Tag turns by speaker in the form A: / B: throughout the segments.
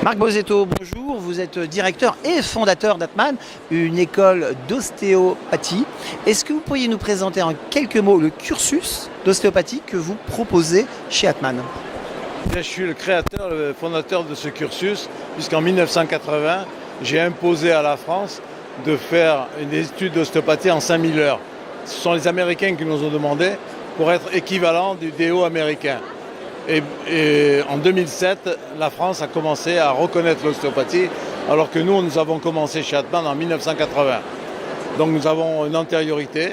A: Marc Bosetto, bonjour. Vous êtes directeur et fondateur d'Atman, une école d'ostéopathie. Est-ce que vous pourriez nous présenter en quelques mots le cursus d'ostéopathie que vous proposez chez Atman?
B: Je suis le créateur, le fondateur de ce cursus, puisqu'en 1980, j'ai imposé à la France de faire une étude d'ostéopathie en 5000 heures. Ce sont les Américains qui nous ont demandé pour être équivalent du DO américain. Et en 2007, la France a commencé à reconnaître l'ostéopathie, alors que nous avons commencé chez Atman en 1980. Donc nous avons une antériorité.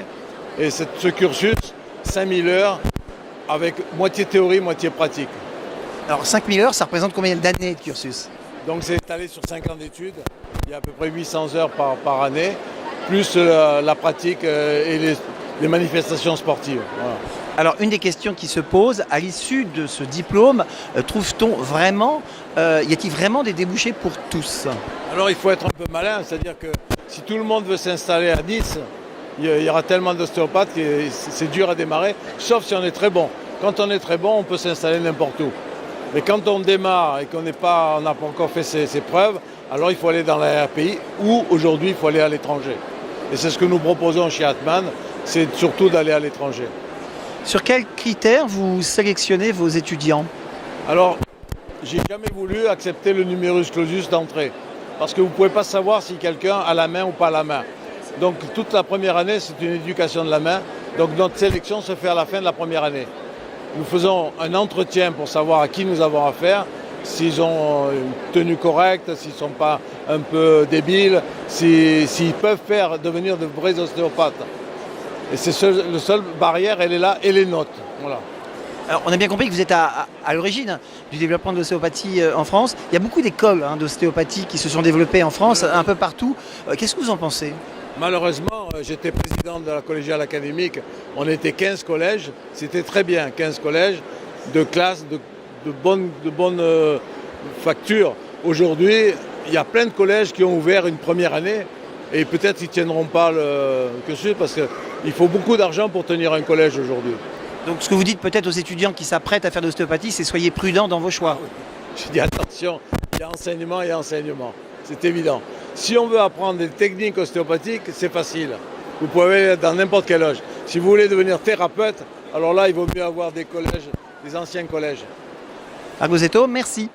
B: Et ce cursus, 5000 heures, avec moitié théorie, moitié pratique.
A: Alors 5000 heures, ça représente combien d'années de cursus?
B: Donc c'est étalé sur 5 ans d'études. Il y a à peu près 800 heures par année, plus la pratique et les manifestations sportives. Voilà.
A: Alors une des questions qui se pose à l'issue de ce diplôme, trouve-t-on vraiment, y a-t-il vraiment des débouchés pour tous?
B: Alors il faut être un peu malin, c'est-à-dire que si tout le monde veut s'installer à Nice, il y aura tellement d'ostéopathes que c'est dur à démarrer, sauf si on est très bon. Quand on est très bon, on peut s'installer n'importe où. Mais quand on démarre et qu'on n'a pas encore fait ses preuves, alors il faut aller dans les pays ou aujourd'hui il faut aller à l'étranger. Et c'est ce que nous proposons chez Atman, c'est surtout d'aller à l'étranger.
A: Sur quels critères vous sélectionnez vos étudiants?
B: Alors, j'ai jamais voulu accepter le numerus clausus d'entrée, parce que vous ne pouvez pas savoir si quelqu'un a la main ou pas la main. Donc toute la première année, c'est une éducation de la main. Donc notre sélection se fait à la fin de la première année. Nous faisons un entretien pour savoir à qui nous avons affaire, s'ils ont une tenue correcte, s'ils ne sont pas un peu débiles, s'ils peuvent devenir de vrais ostéopathes. Et c'est la seule barrière, elle est là, et les notes. Voilà.
A: Alors, on a bien compris que vous êtes à l'origine du développement de l'ostéopathie en France. Il y a beaucoup d'écoles d'ostéopathie qui se sont développées en France, un peu partout. Qu'est-ce que vous en pensez?
B: Malheureusement, j'étais président de la collégiale académique. On était 15 collèges. C'était très bien, 15 collèges de classes de bonne facture. Aujourd'hui, il y a plein de collèges qui ont ouvert une première année. Et peut-être qu'ils ne tiendront pas le cursus parce qu'il faut beaucoup d'argent pour tenir un collège aujourd'hui.
A: Donc ce que vous dites peut-être aux étudiants qui s'apprêtent à faire de l'ostéopathie, c'est soyez prudents dans vos choix.
B: Je dis attention, il y a enseignement et enseignement. C'est évident. Si on veut apprendre des techniques ostéopathiques, c'est facile. Vous pouvez aller dans n'importe quel âge. Si vous voulez devenir thérapeute, alors là, il vaut mieux avoir des collèges, des anciens collèges.
A: Marc Bosetto, merci.